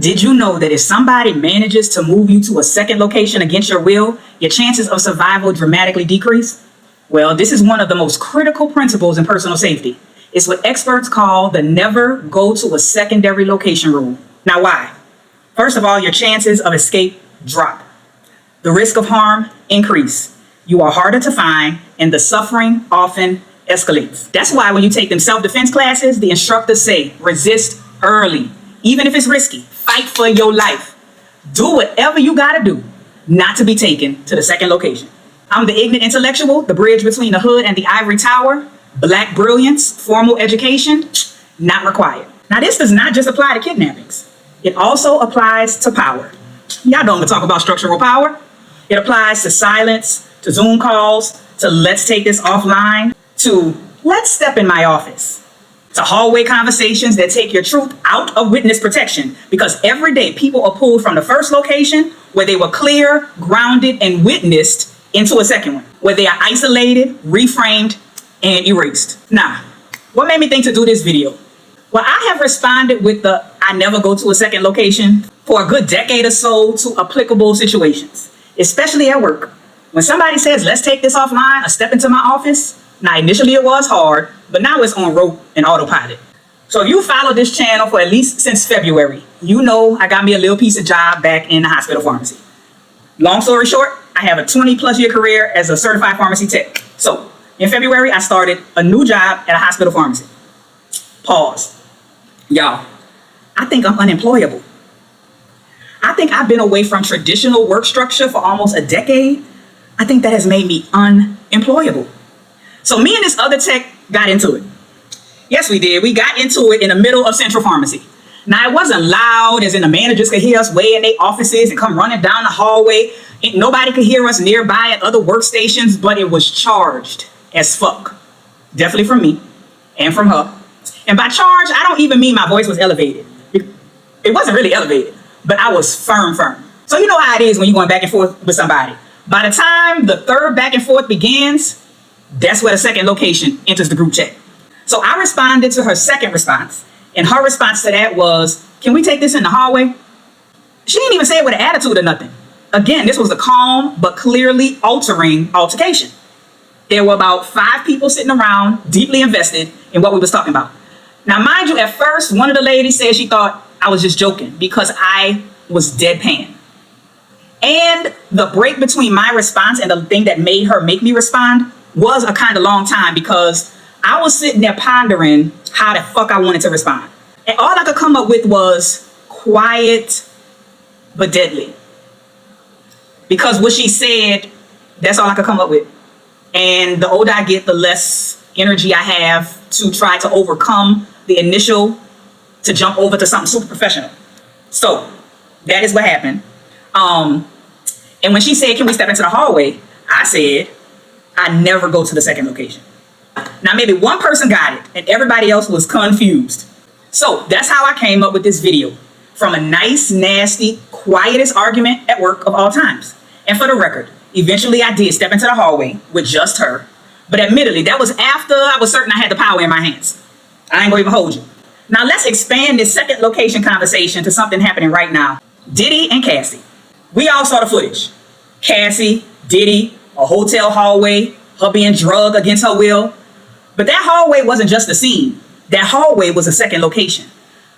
Did you know that if somebody manages to move you to a second location against your will, your chances of survival dramatically decrease? Well, this is one of the most critical principles in personal safety. It's what experts call the never go to a secondary location rule. Now, why? First of all, your chances of escape drop. The risk of harm increase. You are harder to find, and the suffering often escalates. That's why when you take them self-defense classes, the instructors say, resist early. Even if it's risky, fight for your life. Do whatever you gotta do not to be taken to the second location. I'm the ignorant intellectual, the bridge between the hood and the ivory tower. Black brilliance, formal education, not required. Now, this does not just apply to kidnappings. It also applies to power. Y'all don't talk about structural power. It applies to silence, to Zoom calls, to let's take this offline, to let's step in my office, to hallway conversations that take your truth out of witness protection, because every day people are pulled from the first location where they were clear, grounded, and witnessed into a second one, where they are isolated, reframed, and erased. Now, what made me think to do this video? Well, I have responded with the I never go to a second location for a good decade or so to applicable situations, especially at work. When somebody says, let's take this offline or step into my office, now initially it was hard, but now it's on rote and autopilot. So if you follow this channel for at least since February, you know I got me a little piece of job back in the hospital pharmacy. Long story short, I have a 20+ year career as a certified pharmacy tech. So in February, I started a new job at a hospital pharmacy. Pause. Y'all, I think I'm unemployable. I think I've been away from traditional work structure for almost a decade. I think that has made me unemployable. So me and this other tech got into it. Yes, we did. We got into it in the middle of Central Pharmacy. Now, it wasn't loud, as in the managers could hear us way in their offices and come running down the hallway. Nobody could hear us nearby at other workstations, but it was charged as fuck. Definitely from me and from her. And by charge, I don't even mean my voice was elevated. It wasn't really elevated, but I was firm. So you know how it is when you're going back and forth with somebody. By the time the third back and forth begins, that's where the second location enters the group chat. So I responded to her second response, and her response to that was, can we take this in the hallway? She didn't even say it with an attitude or nothing. Again, this was a calm but clearly altering altercation. There were about 5 people sitting around, deeply invested in what we was talking about. Now, mind you, at first, one of the ladies said she thought I was just joking because I was deadpan. And the break between my response and the thing that made her make me respond was a kind of long time, because I was sitting there pondering how the fuck I wanted to respond. And all I could come up with was quiet but deadly. Because what she said, that's all I could come up with. And the older I get, the less energy I have to try to overcome the initial to jump over to something super professional. So that is what happened. And when she said, can we step into the hallway? I said, I never go to the second location. Now, maybe one person got it and everybody else was confused. So that's how I came up with this video, from a nice, nasty, quietest argument at work of all times. And for the record, eventually I did step into the hallway with just her. But admittedly, that was after I was certain I had the power in my hands. I ain't gonna even hold you. Now let's expand this second location conversation to something happening right now. Diddy and Cassie. We all saw the footage. Cassie, Diddy, a hotel hallway, her being drugged against her will. But that hallway wasn't just a scene. That hallway was a second location.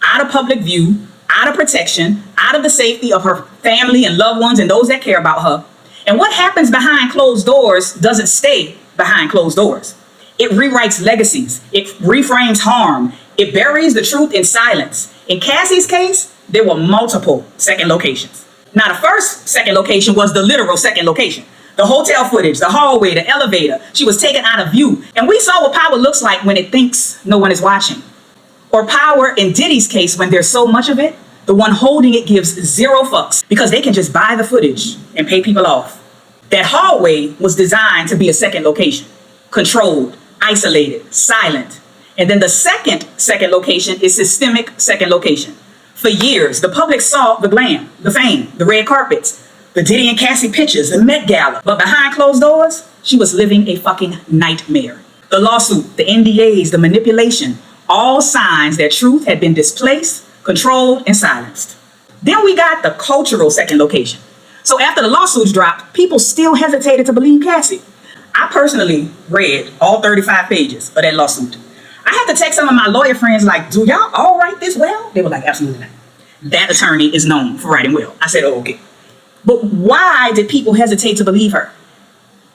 Out of public view, out of protection, out of the safety of her family and loved ones and those that care about her. And what happens behind closed doors doesn't stay behind closed doors. It rewrites legacies. It reframes harm. It buries the truth in silence. In Cassie's case, there were multiple second locations. Now, the first second location was the literal second location. The hotel footage, the hallway, the elevator. She was taken out of view. And we saw what power looks like when it thinks no one is watching. Or power in Diddy's case, when there's so much of it, the one holding it gives zero fucks because they can just buy the footage and pay people off. That hallway was designed to be a second location. Controlled, isolated, silent. And then the second location is systemic second location. For years, the public saw the glam, the fame, the red carpets, the Diddy and Cassie pictures, the Met Gala. But behind closed doors, she was living a fucking nightmare. The lawsuit, the NDAs, the manipulation, all signs that truth had been displaced, controlled, and silenced. Then we got the cultural second location. So after the lawsuits dropped, people still hesitated to believe Cassie. I personally read all 35 pages of that lawsuit. I had to text some of my lawyer friends like, do y'all all write this well? They were like, absolutely not. That attorney is known for writing well. I said, oh, okay. But why did people hesitate to believe her?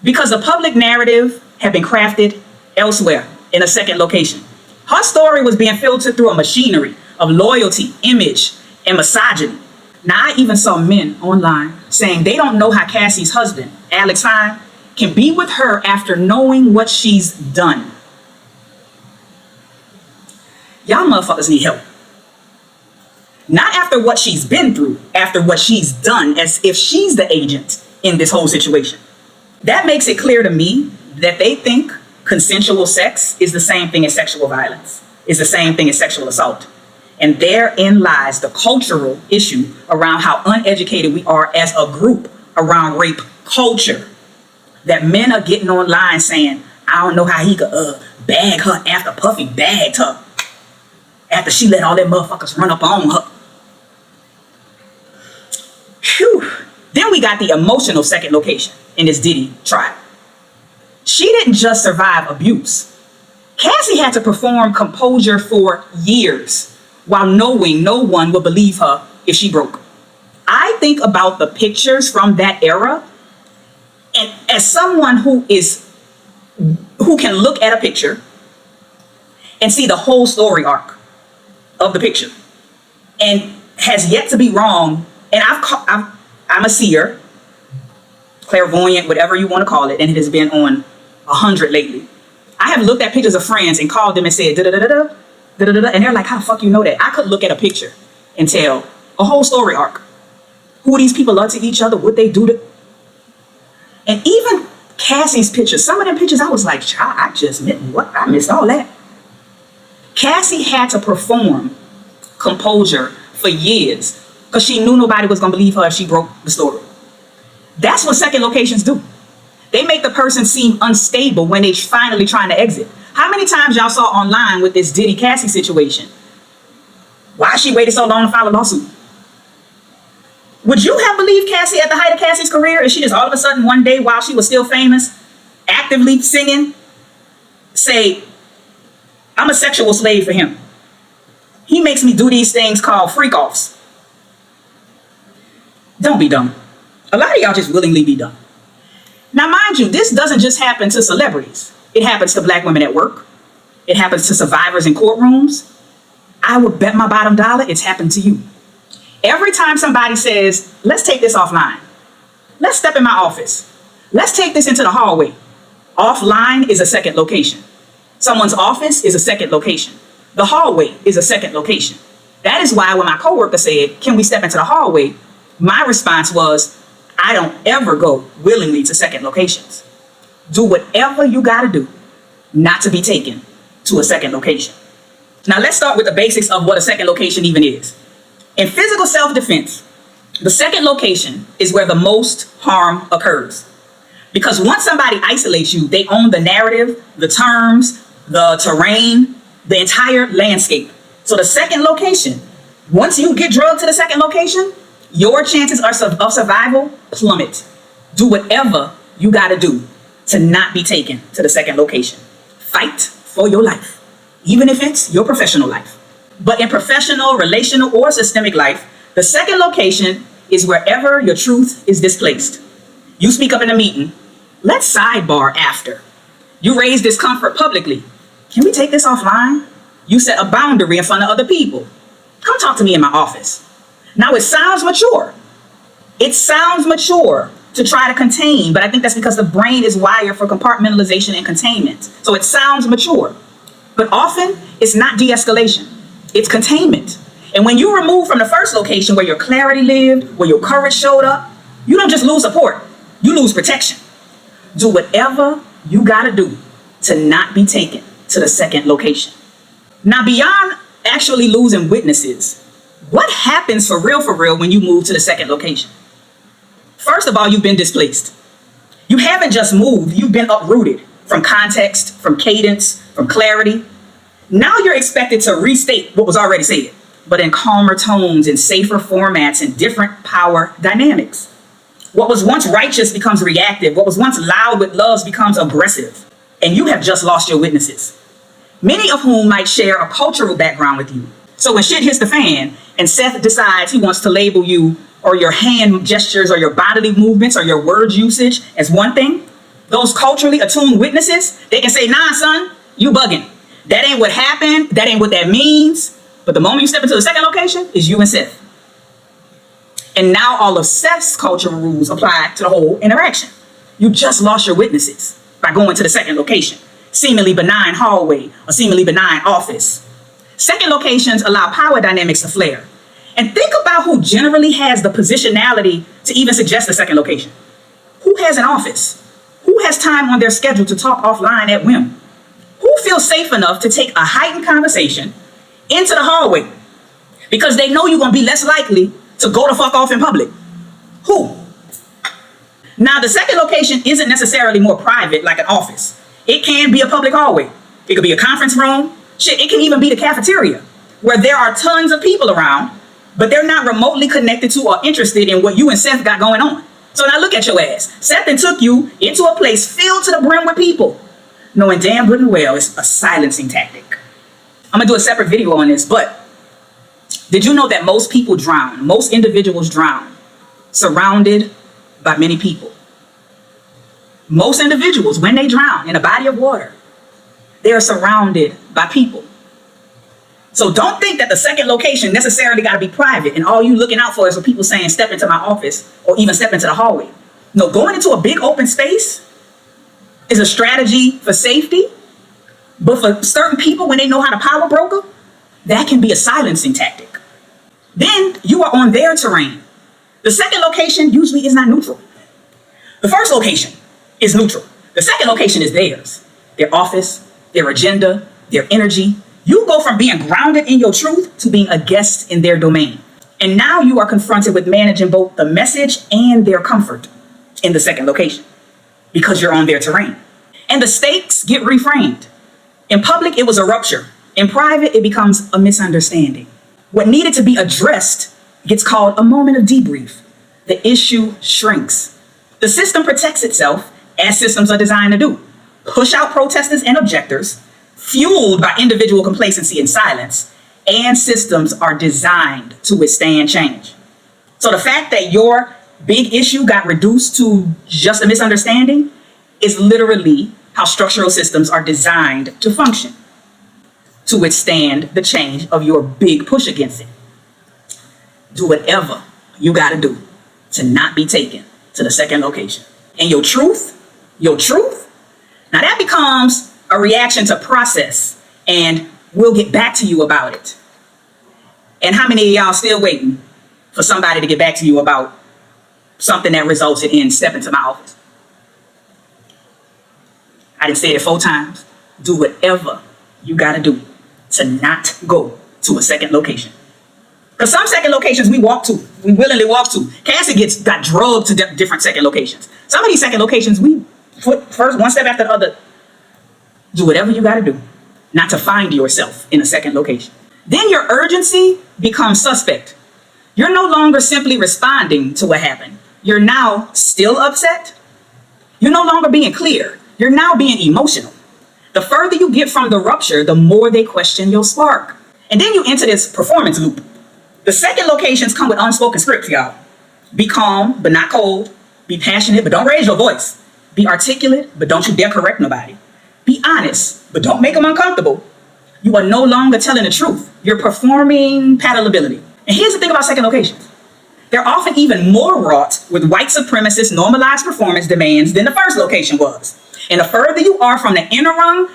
Because the public narrative had been crafted elsewhere in a second location. Her story was being filtered through a machinery of loyalty, image, and misogyny. Now, I even saw men online saying they don't know how Cassie's husband, Alex Hine, can be with her after knowing what she's done. Y'all motherfuckers need help. Not after what she's been through, after what she's done, as if she's the agent in this whole situation. That makes it clear to me that they think consensual sex is the same thing as sexual violence, is the same thing as sexual assault. And therein lies the cultural issue around how uneducated we are as a group around rape culture. That men are getting online saying, I don't know how he could bag her after Puffy bagged her, after she let all them motherfuckers run up on her. Whew. Then we got the emotional second location in this Diddy trial. She didn't just survive abuse. Cassie had to perform composure for years while knowing no one would believe her if she broke. I think about the pictures from that era, and as someone who can look at a picture and see the whole story arc of the picture and has yet to be wrong. And I'm a seer, clairvoyant, whatever you want to call it, and it has been on 100 lately. I have looked at pictures of friends and called them and said, da-da-da-da-da, da-da-da-da, and they're like, how the fuck you know that? I could look at a picture and tell a whole story arc. Who these people are to each other, what they do to... And even Cassie's pictures, some of them pictures, I was like, I missed all that. Cassie had to perform composure for years because she knew nobody was going to believe her if she broke the story. That's what second locations do. They make the person seem unstable when they finally trying to exit. How many times y'all saw online with this Diddy Cassie situation? Why she waited so long to file a lawsuit? Would you have believed Cassie at the height of Cassie's career? Is she just all of a sudden one day while she was still famous, actively singing, say, I'm a sexual slave for him. He makes me do these things called freak-offs. Don't be dumb. A lot of y'all just willingly be dumb. Now, mind you, this doesn't just happen to celebrities. It happens to black women at work. It happens to survivors in courtrooms. I would bet my bottom dollar it's happened to you. Every time somebody says, let's take this offline. Let's step in my office. Let's take this into the hallway. Offline is a second location. Someone's office is a second location. The hallway is a second location. That is why when my coworker said, can we step into the hallway? My response was, I don't ever go willingly to second locations. Do whatever you got to do not to be taken to a second location. Now let's start with the basics of what a second location even is. In physical self-defense, the second location is where the most harm occurs. Because once somebody isolates you, they own the narrative, the terms, the terrain, the entire landscape. So the second location, once you get drugged to the second location, your chances of survival plummet. Do whatever you got to do to not be taken to the second location. Fight for your life, even if it's your professional life. But in professional, relational, or systemic life, the second location is wherever your truth is displaced. You speak up in a meeting. Let's sidebar after. You raise discomfort publicly. Can we take this offline? You set a boundary in front of other people. Come talk to me in my office. Now it sounds mature. It sounds mature to try to contain, but I think that's because the brain is wired for compartmentalization and containment. So it sounds mature, but often it's not de-escalation. It's containment. And when you remove from the first location where your clarity lived, where your courage showed up, you don't just lose support, you lose protection. Do whatever you gotta do to not be taken to the second location. Now, beyond actually losing witnesses, what happens for real when you move to the second location? First of all, you've been displaced. You haven't just moved, you've been uprooted from context, from cadence, from clarity. Now you're expected to restate what was already said. but in calmer tones, in safer formats, in different power dynamics. What was once righteous becomes reactive. What was once loud with loves becomes aggressive. And you have just lost your witnesses, many of whom might share a cultural background with you. So when shit hits the fan and Seth decides he wants to label you or your hand gestures or your bodily movements or your word usage as one thing, those culturally attuned witnesses, they can say, nah, son, you bugging. That ain't what happened. That ain't what that means. But the moment you step into the second location is you and Seth. And now all of Seth's cultural rules apply to the whole interaction. You just lost your witnesses by going to the second location, seemingly benign hallway or seemingly benign office. Second locations allow power dynamics to flare. And think about who generally has the positionality to even suggest a second location. Who has an office? Who has time on their schedule to talk offline at whim? Who feels safe enough to take a heightened conversation into the hallway because they know you're going to be less likely to go the fuck off in public? Who? Now, the second location isn't necessarily more private like an office. It can be a public hallway. It could be a conference room. Shit, it can even be the cafeteria where there are tons of people around, but they're not remotely connected to or interested in what you and Seth got going on. So now look at your ass. Seth then took you into a place filled to the brim with people, knowing damn good and well it's a silencing tactic. I'm gonna do a separate video on this, but did you know that most people drown, most individuals drown, surrounded by many people? Most individuals, when they drown in a body of water, they are surrounded by people. So don't think that the second location necessarily got to be private and all you looking out for is for people saying step into my office or even step into the hallway. No, going into a big open space is a strategy for safety, but for certain people when they know how to power broker, that can be a silencing tactic. Then you are on their terrain. The second location usually is not neutral. The first location is neutral. The second location is theirs. Their office, their agenda, their energy. You go from being grounded in your truth to being a guest in their domain. And now you are confronted with managing both the message and their comfort in the second location because you're on their terrain. And the stakes get reframed. In public, it was a rupture. In private, it becomes a misunderstanding. What needed to be addressed gets called a moment of debrief. The issue shrinks. The system protects itself as systems are designed to do. Push out protesters and objectors, fueled by individual complacency and silence, and systems are designed to withstand change. So the fact that your big issue got reduced to just a misunderstanding is literally how structural systems are designed to function, to withstand the change of your big push against it. Do whatever you got to do to not be taken to the second location. And your truth, now that becomes a reaction to process, and we'll get back to you about it. And how many of y'all still waiting for somebody to get back to you about something that resulted in stepping to my office? I done said it 4 times. Do whatever you gotta do to not go to a second location. Because some second locations we willingly walk to. Cassie got drugged to different second locations. Some of these second locations we put first one step after the other. Do whatever you got to do not to find yourself in a second location. Then your urgency becomes suspect. You're no longer simply responding to what happened. You're now still upset. You're no longer being clear. You're now being emotional. The further you get from the rupture, the more they question your spark. And then you enter this performance loop. The second locations come with unspoken scripts, y'all. Be calm, but not cold. Be passionate, but don't raise your voice. Be articulate, but don't you dare correct nobody. Be honest, but don't make them uncomfortable. You are no longer telling the truth. You're performing palatability. And here's the thing about second locations. They're often even more wrought with white supremacist normalized performance demands than the first location was. And the further you are from the inner rung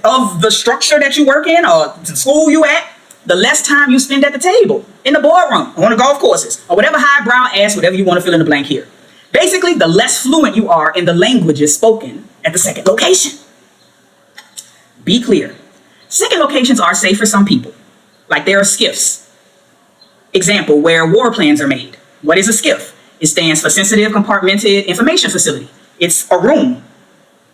of the structure that you work in or the school you at, the less time you spend at the table, in the boardroom, or on the golf courses, or whatever highbrow ass, whatever you want to fill in the blank here. Basically, the less fluent you are in the languages spoken at the second location. Be clear. Second locations are safe for some people. Like there are SCIFs. Example, where war plans are made. What is a SCIF? It stands for Sensitive Compartmented Information Facility. It's a room.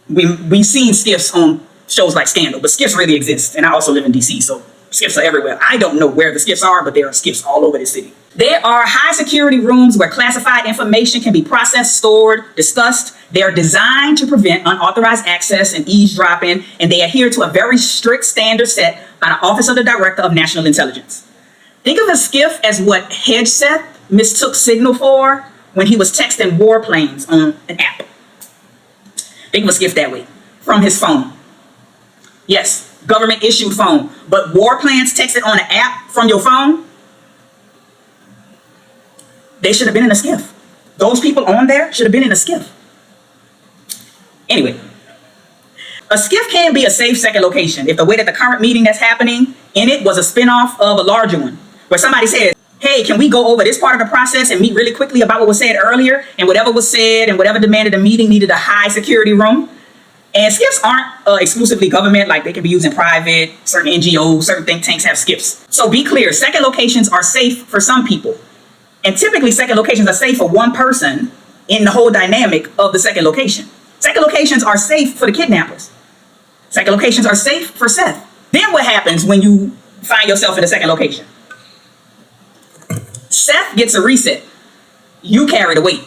We've seen SCIFs on shows like Scandal, but SCIFs really exist. And I also live in DC, so Skiffs are everywhere. I don't know where the skiffs are, but there are skiffs all over the city. There are high security rooms where classified information can be processed, stored, discussed. They are designed to prevent unauthorized access and eavesdropping, and they adhere to a very strict standard set by the Office of the Director of National Intelligence. Think of a skiff as what Hedgeseth mistook Signal for when he was texting warplanes on an app. Think of a skiff that way, from his phone. Yes, government issued phone, but warplanes texted on an app from your phone? They should have been in a skiff. Those people on there should have been in a skiff. Anyway, a skiff can be a safe second location if the way that the current meeting that's happening in it was a spinoff of a larger one, where somebody says, hey, can we go over this part of the process and meet really quickly about what was said earlier? And whatever was said and whatever demanded a meeting needed a high security room. And skiffs aren't exclusively government, like they can be used in private, certain NGOs, certain think tanks have skiffs. So be clear, second locations are safe for some people. And typically second locations are safe for one person in the whole dynamic of the second location. Second locations are safe for the kidnappers. Second locations are safe for Seth. Then what happens when you find yourself in a second location? Seth gets a reset. You carry the weight.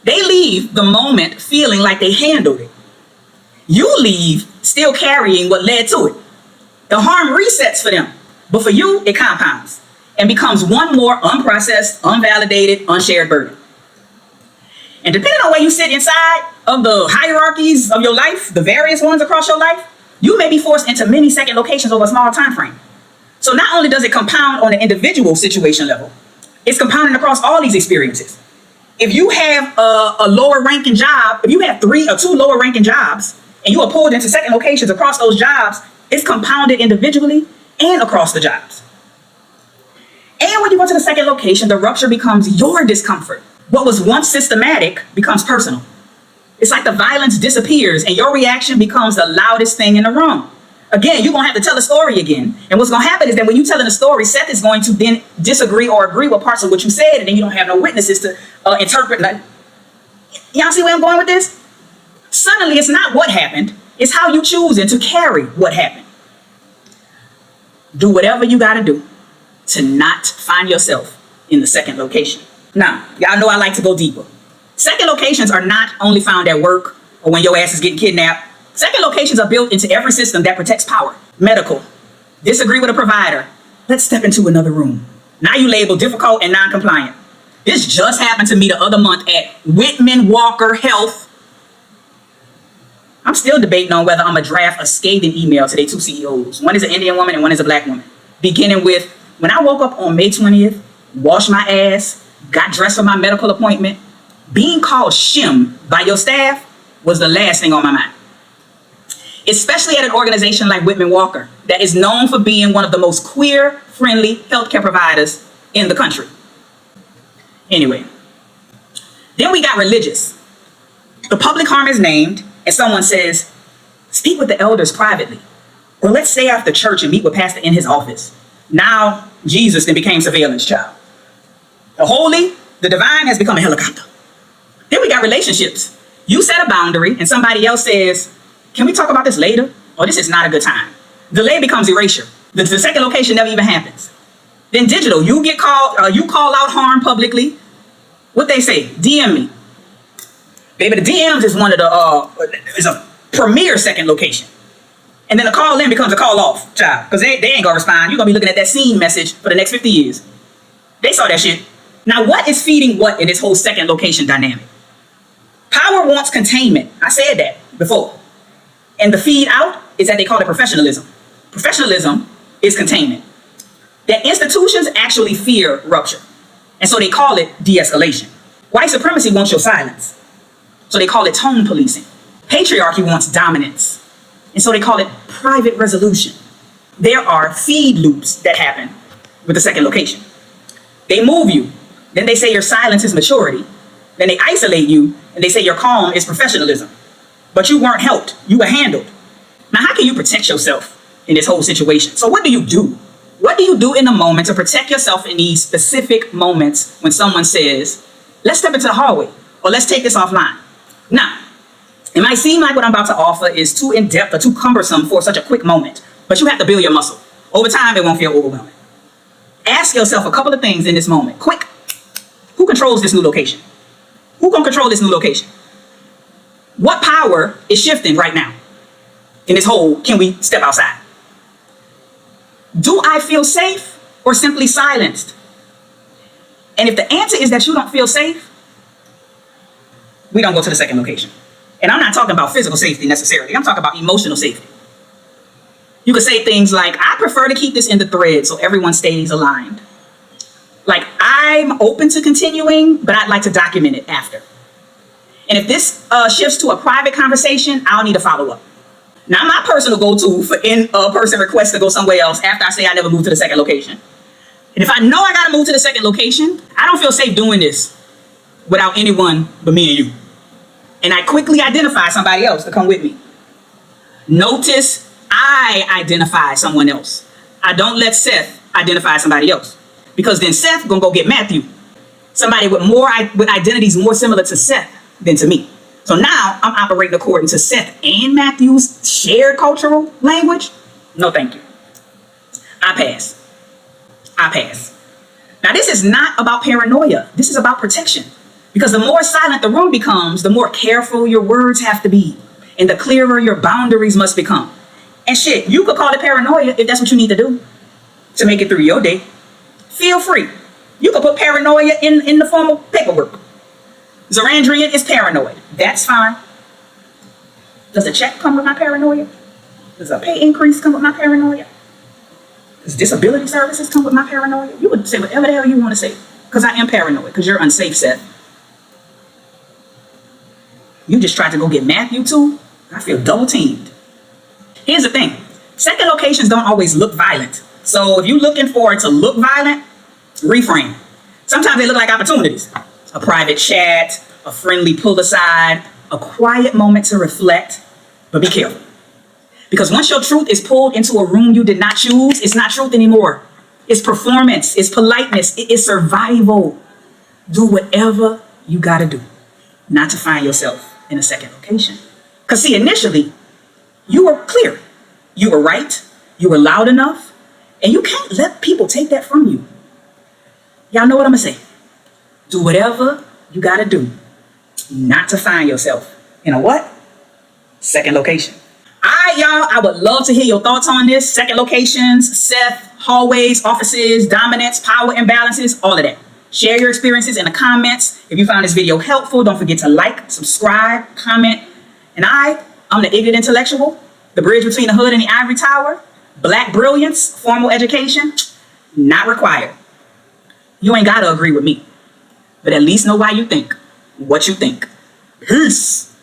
They leave the moment feeling like they handled it. You leave still carrying what led to it. The harm resets for them, but for you, it compounds and becomes one more unprocessed, unvalidated, unshared burden. And depending on where you sit inside of the hierarchies of your life, the various ones across your life, you may be forced into many second locations over a small time frame. So not only does it compound on an individual situation level, it's compounding across all these experiences. If you have a lower ranking job, if you have 3 or 2 lower ranking jobs, and you are pulled into second locations across those jobs, it's compounded individually and across the jobs. And when you go to the second location, the rupture becomes your discomfort. What was once systematic becomes personal. It's like the violence disappears and your reaction becomes the loudest thing in the room. Again, you're going to have to tell a story again. And what's going to happen is that when you're telling a story, Seth is going to then disagree or agree with parts of what you said, and then you don't have no witnesses to interpret that. Y'all see where I'm going with this? Suddenly, it's not what happened. It's how you choosing to carry what happened. Do whatever you got to do to not find yourself in the second location. Now, y'all know I like to go deeper. Second locations are not only found at work or when your ass is getting kidnapped. Second locations are built into every system that protects power. Medical. Disagree with a provider. Let's step into another room. Now you label difficult and non-compliant. This just happened to me the other month at Whitman Walker Health. I'm still debating on whether I'm going to draft a scathing email to their 2 CEOs. One is an Indian woman and one is a black woman. Beginning with, when I woke up on May 20th, washed my ass, got dressed for my medical appointment, being called shim by your staff was the last thing on my mind. Especially at an organization like Whitman Walker that is known for being one of the most queer-friendly healthcare providers in the country. Anyway, then we got religious. The public harm is named, and someone says, speak with the elders privately. Or let's stay after church and meet with pastor in his office. Now, Jesus then became surveillance child. The holy, the divine has become a helicopter. Then we got relationships. You set a boundary and somebody else says, can we talk about this later? Or this is not a good time. Delay becomes erasure. The second location never even happens. Then digital, you get called, you call out harm publicly. What they say, DM me. Baby, the DMs is one of the, is a premier second location. And then a call in becomes a call off, child. Because they ain't gonna respond. You're gonna be looking at that scene message for the next 50 years. They saw that shit. Now, what is feeding what in this whole second location dynamic? Power wants containment. I said that before. And the feed out is that they call it professionalism. Professionalism is containment. That institutions actually fear rupture. And so they call it de-escalation. White supremacy wants your silence. So they call it tone policing. Patriarchy wants dominance. And so they call it private resolution. There are feed loops that happen with the second location. They move you. Then they say your silence is maturity. Then they isolate you and they say your calm is professionalism. But you weren't helped. You were handled. Now, how can you protect yourself in this whole situation? So what do you do? What do you do in the moment to protect yourself in these specific moments when someone says, let's step into the hallway or let's take this offline? Now, it might seem like what I'm about to offer is too in-depth or too cumbersome for such a quick moment, but you have to build your muscle. Over time, it won't feel overwhelming. Ask yourself a couple of things in this moment. Quick. Who controls this new location? Who gonna control this new location? What power is shifting right now? In this whole, can we step outside? Do I feel safe or simply silenced? And if the answer is that you don't feel safe, we don't go to the second location. And I'm not talking about physical safety necessarily. I'm talking about emotional safety. You could say things like, I prefer to keep this in the thread so everyone stays aligned. Like, I'm open to continuing, but I'd like to document it after. And if this shifts to a private conversation, I'll need a follow-up. Now, my personal go-to for in-person requests to go somewhere else after I say I never moved to the second location. And if I know I gotta move to the second location, I don't feel safe doing this without anyone but me and you. And I quickly identify somebody else to come with me. Notice I identify someone else. I don't let Seth identify somebody else, because then Seth gonna go get Matthew, somebody with identities more similar to Seth than to me. So now I'm operating according to Seth and Matthew's shared cultural language. No, thank you. I pass. Now, this is not about paranoia. This is about protection. Because the more silent the room becomes, the more careful your words have to be, and the clearer your boundaries must become. And shit, you could call it paranoia if that's what you need to do to make it through your day. Feel free. You could put paranoia in the form of paperwork. Zarandrian is paranoid. That's fine. Does a check come with my paranoia? Does a pay increase come with my paranoia? Does disability services come with my paranoia? You would say whatever the hell you want to say, because I am paranoid, because you're unsafe, Seth. You just tried to go get Matthew too? I feel double teamed. Here's the thing. Second locations don't always look violent. So if you're looking for it to look violent, reframe. Sometimes they look like opportunities. A private chat, a friendly pull aside, a quiet moment to reflect. But be careful. Because once your truth is pulled into a room you did not choose, it's not truth anymore. It's performance, it's politeness, it is survival. Do whatever you gotta do not to find yourself in a second location. Because see, initially, you were clear. You were right. You were loud enough. And you can't let people take that from you. Y'all know what I'm gonna say. Do whatever you gotta do not to find yourself in a what? Second location. All right, y'all, I would love to hear your thoughts on this. Second locations, Seth, hallways, offices, dominance, power imbalances, all of that. Share your experiences in the comments. If you found this video helpful, don't forget to like, subscribe, comment. And I'm the Ignant intellectual, the bridge between the hood and the ivory tower. Black brilliance, formal education, not required. You ain't gotta agree with me, but at least know why you think what you think. Peace.